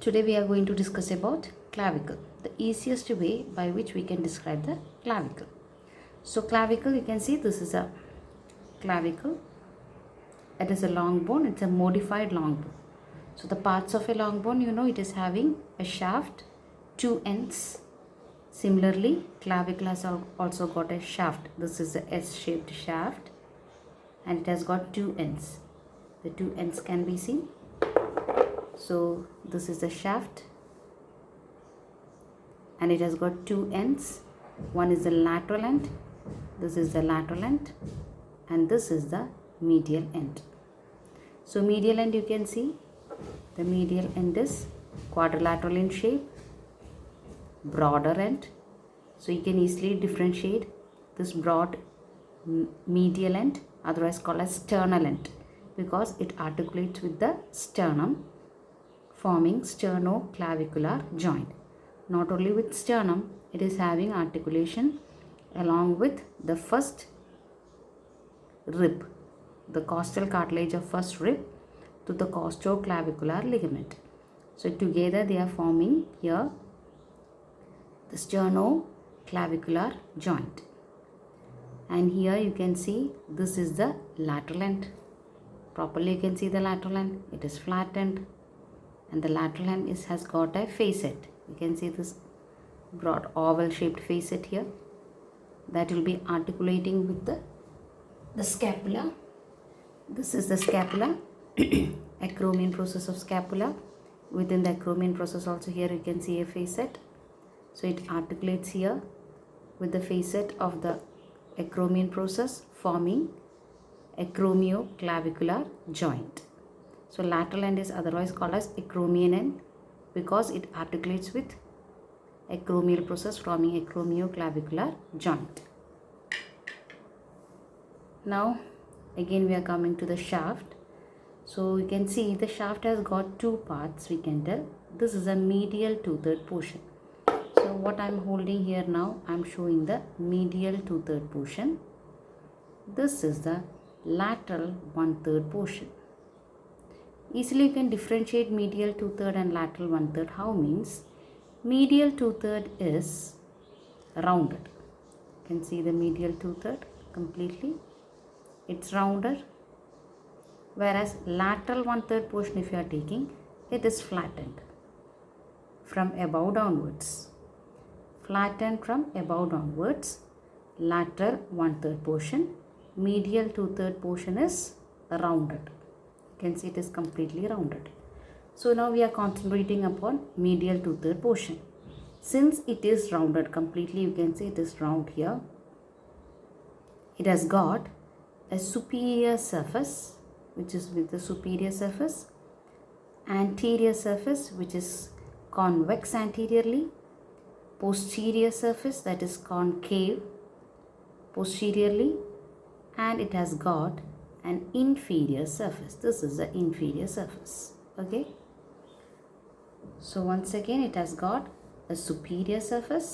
Today we are going to discuss about clavicle, the easiest way by which we can describe the clavicle. So clavicle, you can see this is a clavicle. It is a long bone, it's a modified long bone. So the parts of a long bone, it is having a shaft, two ends. Similarly, clavicle has also got a shaft. This is a S-shaped shaft and it has got two ends. The two ends can be seen. So this is the shaft and it has got two ends. One is the lateral end, this is the lateral end, and this is the medial end. So medial end, you can see the medial end is quadrilateral in shape, broader end. So you can easily differentiate this broad medial end, otherwise called as sternal end, because it articulates with the sternum, forming sternoclavicular joint. Not only with sternum, it is having articulation along with the first rib, the costal cartilage of first rib to the costoclavicular ligament. So together they are forming here the sternoclavicular joint. And here you can see this is the lateral end. Properly you can see the lateral end. It is flattened. And the lateral end has got a facet. You can see this broad oval shaped facet here. That will be articulating with the scapula. This is the scapula, acromion process of scapula. Within the acromion process also here you can see a facet. So it articulates here with the facet of the acromion process, forming acromioclavicular joint. So lateral end is otherwise called as acromion end because it articulates with acromial process, forming acromioclavicular joint. Now again we are coming to the shaft. So you can see the shaft has got two parts, we can tell. This is a medial 2/3 portion. So what I am holding here now, I am showing the medial 2/3 portion. This is the lateral 1/3 portion. Easily you can differentiate medial 2/3 and lateral 1/3. How means? Medial 2/3 is rounded. You can see the medial 2/3 completely. It's rounder. Whereas lateral 1/3 portion, if you are taking, it is flattened from above downwards. Flattened from above downwards. Lateral 1/3 portion. Medial 2/3 portion is rounded. You can see it is completely rounded. So now we are concentrating upon medial 2/3 portion. Since it is rounded completely, you can see it is round here. It has got a superior surface, which is with the superior surface, anterior surface, which is convex anteriorly, posterior surface, that is concave posteriorly, and it has got an inferior surface. This is the inferior surface. Okay. So once again, it has got a superior surface,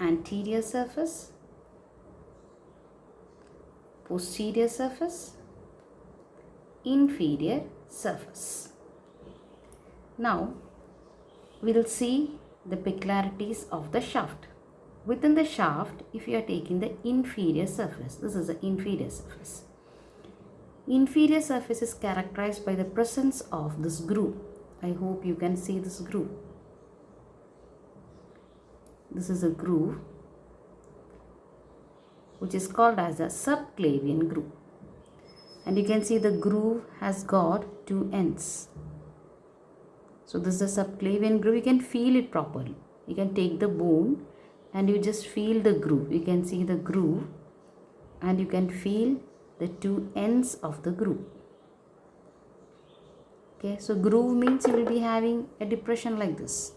anterior surface, posterior surface, inferior surface. Now we will see the peculiarities of the shaft. Within the shaft, if you are taking the inferior surface, this is the inferior surface. Inferior surface is characterized by the presence of this groove. I hope you can see this groove. This is a groove which is called as a subclavian groove. And you can see the groove has got two ends. So this is a subclavian groove. You can feel it properly. You can take the bone and you just feel the groove. You can see the groove and you can feel the two ends of the groove. Okay, so groove means you will be having a depression like this.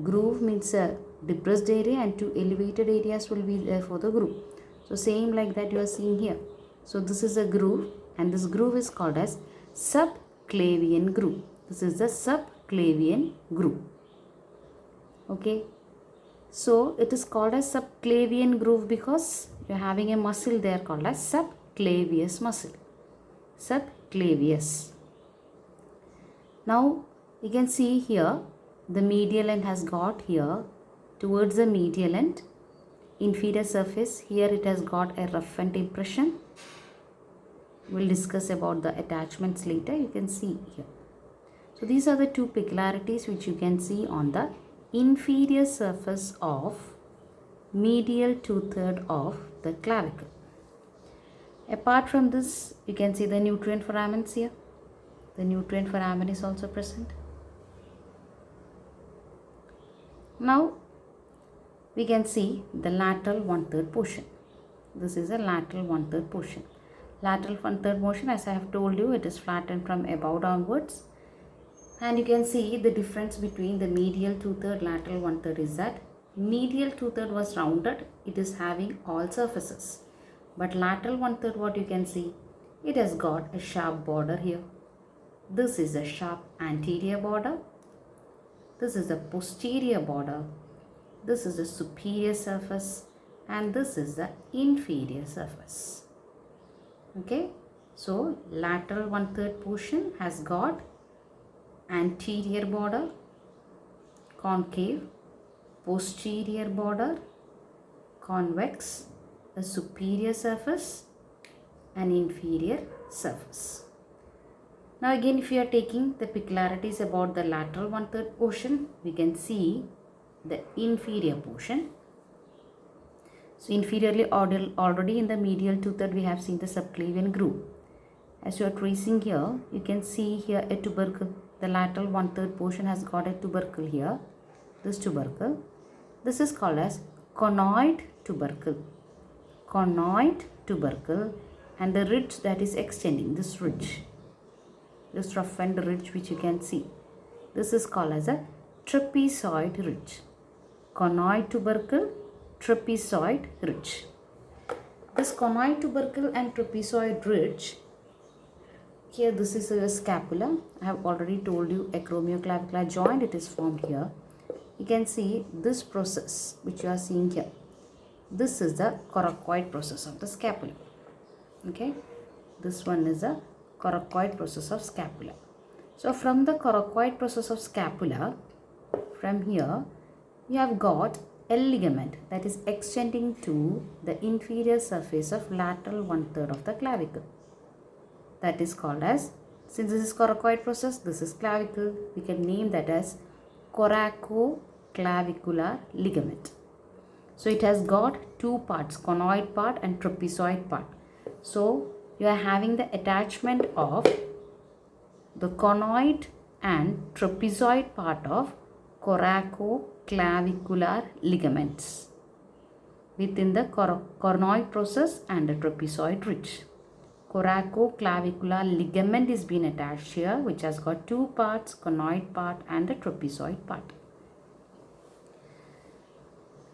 Groove means a depressed area and two elevated areas will be there for the groove. So same like that you are seeing here. So this is a groove and this groove is called as subclavian groove. This is the subclavian groove. Okay. So it is called as subclavian groove because you are having a muscle there called as subclavius muscle. Subclavius. Now You can see here the medial end has got here towards the medial end inferior surface. Here it has got a roughened impression. We'll discuss about the attachments later. You can see here. So these are the two peculiarities which you can see on the inferior surface of medial 2/3 of the clavicle. Apart from this, you can see the nutrient foramens here. The nutrient foramen is also present. Now we can see the lateral 1/3 portion. This is a lateral 1/3 portion. Lateral 1/3 portion, as I have told you, it is flattened from above downwards. And you can see the difference between the medial 2/3, lateral 1/3 is that medial 2/3 was rounded. It is having all surfaces. But lateral 1/3, what you can see, it has got a sharp border here. This is a sharp anterior border. This is the posterior border. This is the superior surface. And this is the inferior surface. Okay. So lateral 1/3 portion has got anterior border, concave, posterior border, convex, a superior surface, and inferior surface. Now again, if you are taking the peculiarities about the lateral 1/3 portion, we can see the inferior portion. So inferiorly, already in the medial 2/3 we have seen the subclavian groove. As you are tracing here, you can see here a tubercle. The lateral 1/3 portion has got a tubercle here. This tubercle. This is called as conoid tubercle. Conoid tubercle, and the ridge that is extending, this ridge, this roughened ridge which you can see, this is called as a trapezoid ridge. Conoid tubercle, trapezoid ridge. This conoid tubercle and trapezoid ridge, here this is a scapula. I have already told you acromioclavicular joint, it is formed here. You can see this process which you are seeing here. This is the coracoid process of the scapula. Okay, this one is a coracoid process of scapula. So from the coracoid process of scapula, from here you have got a ligament that is extending to the inferior surface of lateral 1/3 of the clavicle. That is called as, since this is coracoid process, this is clavicle, we can name that as coracoclavicular ligament. So it has got two parts, conoid part and trapezoid part. So you are having the attachment of the conoid and trapezoid part of coracoclavicular ligaments within the conoid process and the trapezoid ridge. Coracoclavicular ligament is being attached here, which has got two parts, conoid part and the trapezoid part.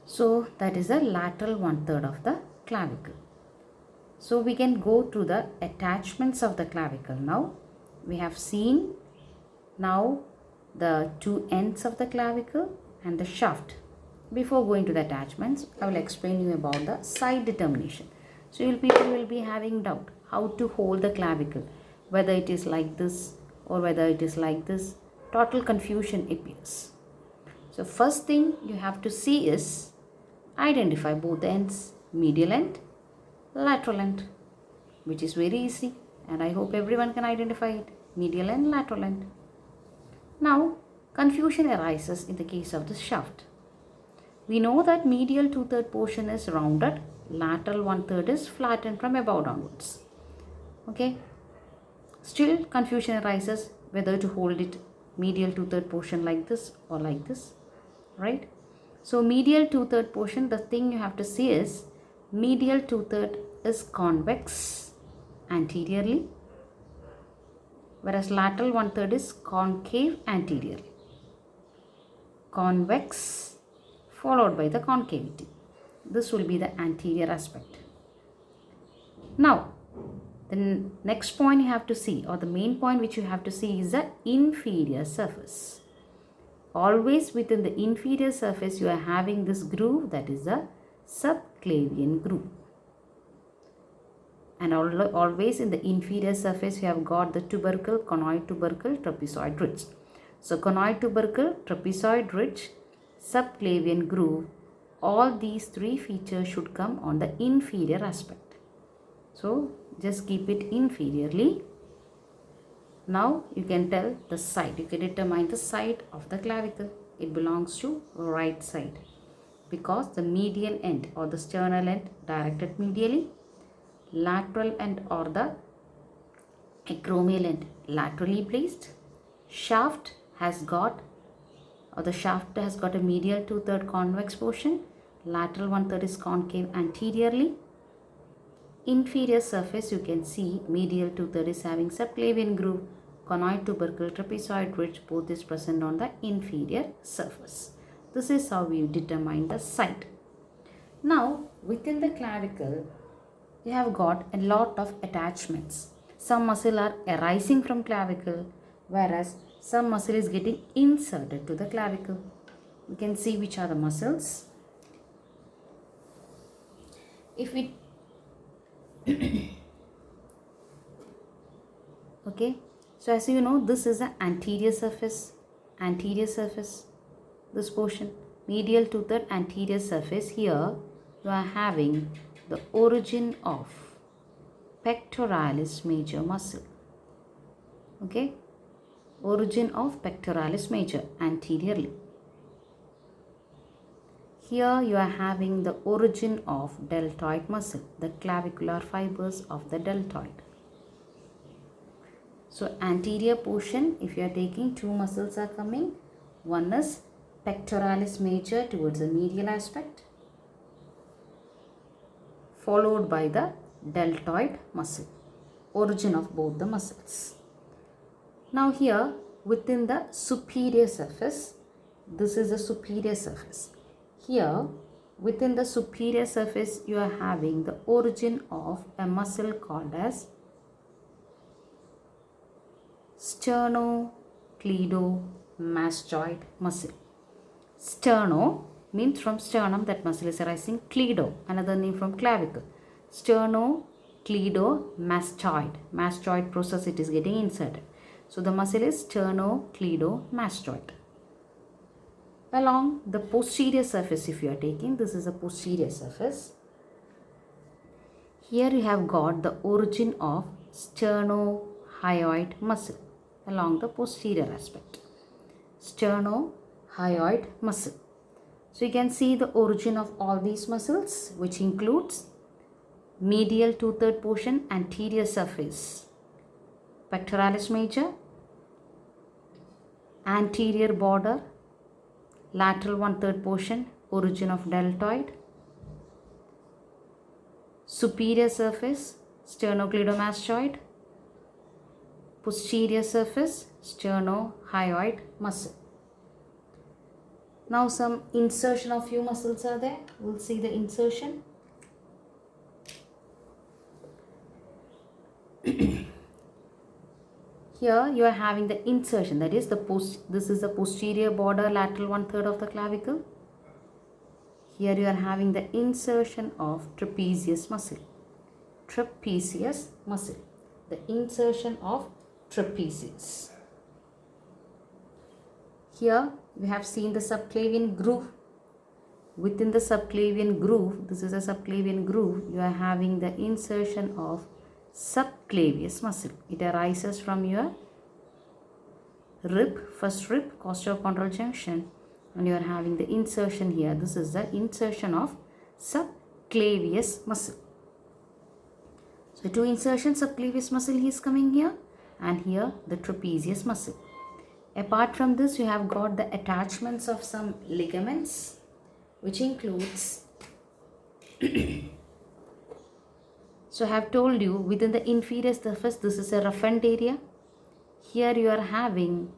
So that is the lateral 1/3 of the clavicle. So we can go through the attachments of the clavicle now. We have seen now the two ends of the clavicle and the shaft. Before going to the attachments, I will explain you about the side determination. So people will be having doubt how to hold the clavicle, whether it is like this or whether it is like this. Total confusion appears. So first thing you have to see is identify both ends, medial end, lateral end, which is very easy, and I hope everyone can identify it, medial end, lateral end. Now confusion arises in the case of the shaft. We know that medial 2/3 portion is rounded, lateral 1/3 is flattened from above downwards. Okay, still confusion arises whether to hold it medial 2/3 portion like this or like this, right? So medial 2/3 portion, the thing you have to see is medial 2/3 is convex anteriorly, whereas lateral 1/3 is concave anteriorly. Convex followed by the concavity. This will be the anterior aspect. Now the next point you have to see, or the main point which you have to see, is the inferior surface. Always within the inferior surface you are having this groove, that is the subclavian groove. And always in the inferior surface you have got the tubercle, conoid tubercle, trapezoid ridge. So conoid tubercle, trapezoid ridge, subclavian groove, all these three features should come on the inferior aspect. So just keep it inferiorly. Now you can tell the side. You can determine the side of the clavicle. It belongs to right side because the medial end or the sternal end directed medially, lateral end or the acromial end laterally placed. Shaft has got a medial 2/3 convex portion, lateral 1/3 is concave anteriorly. Inferior surface, you can see medial 2/3 is having subclavian groove, conoid tubercle, trapezoid ridge, both is present on the inferior surface. This is how we determine the site. Now, within the clavicle, you have got a lot of attachments. Some muscle are arising from clavicle, whereas some muscle is getting inserted to the clavicle. You can see which are the muscles. If we okay, so as you know, this is the anterior surface, this portion, medial 2/3 anterior surface. Here you are having the origin of pectoralis major muscle. Okay, origin of pectoralis major anteriorly. Here you are having the origin of deltoid muscle, the clavicular fibers of the deltoid. So anterior portion, if you are taking, two muscles are coming. One is pectoralis major towards the medial aspect, followed by the deltoid muscle, origin of both the muscles. Now here within the superior surface, this is the superior surface. Here within the superior surface you are having the origin of a muscle called as sternocleidomastoid muscle. Sterno means from sternum, that muscle is arising. Cleido, another name from clavicle. Sternocleidomastoid. Mastoid process, it is getting inserted. So the muscle is sternocleidomastoid. Along the posterior surface, if you are taking, this is a posterior surface. Here you have got the origin of sternohyoid muscle along the posterior aspect. Sternohyoid muscle. So you can see the origin of all these muscles, which includes medial 2/3 portion, anterior surface, pectoralis major, anterior border, lateral 1/3 portion, origin of deltoid, superior surface, sternocleidomastoid, posterior surface, sternohyoid muscle. Now some insertion of few muscles are there. We'll see the insertion. Here you are having the insertion, that is this is the posterior border, lateral 1/3 of the clavicle. Here you are having the insertion of trapezius muscle. Trapezius muscle. The insertion of trapezius. Here we have seen the subclavian groove. Within the subclavian groove, this is a subclavian groove, you are having the insertion of subclavius muscle. It arises from your rib, first rib, costochondral junction, and you are having the insertion here. This is the insertion of subclavius muscle. So two insertions, subclavius muscle is coming here, and here the trapezius muscle. Apart from this, you have got the attachments of some ligaments, which includes so I have told you within the inferior surface, this is a roughened area. Here you are having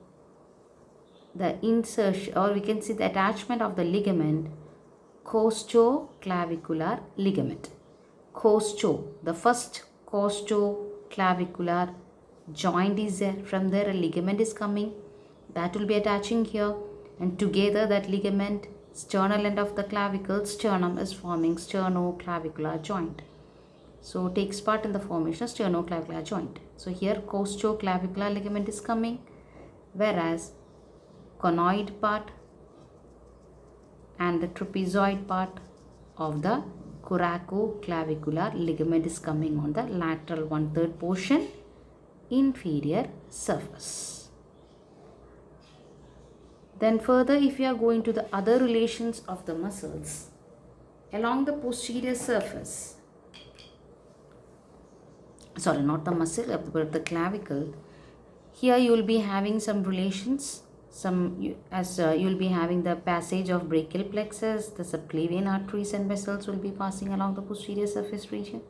the insertion, or we can see the attachment of the ligament, costoclavicular ligament. The first costoclavicular joint is there. From there a ligament is coming. That will be attaching here, and together that ligament, sternal end of the clavicle, sternum, is forming sternoclavicular joint. So takes part in the formation of sternoclavicular joint. So here costoclavicular ligament is coming, whereas conoid part and the trapezoid part of the coracoclavicular ligament is coming on the lateral 1/3 portion, inferior surface. Then further, if you are going to the other relations of the muscles, along the posterior surface, sorry, not the muscle but the clavicle, here you will be having some relations. You will be having the passage of brachial plexus, the subclavian arteries and vessels will be passing along the posterior surface region.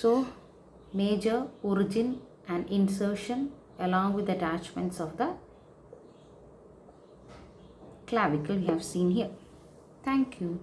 So major origin and insertion along with attachments of the clavicle we have seen here. Thank you.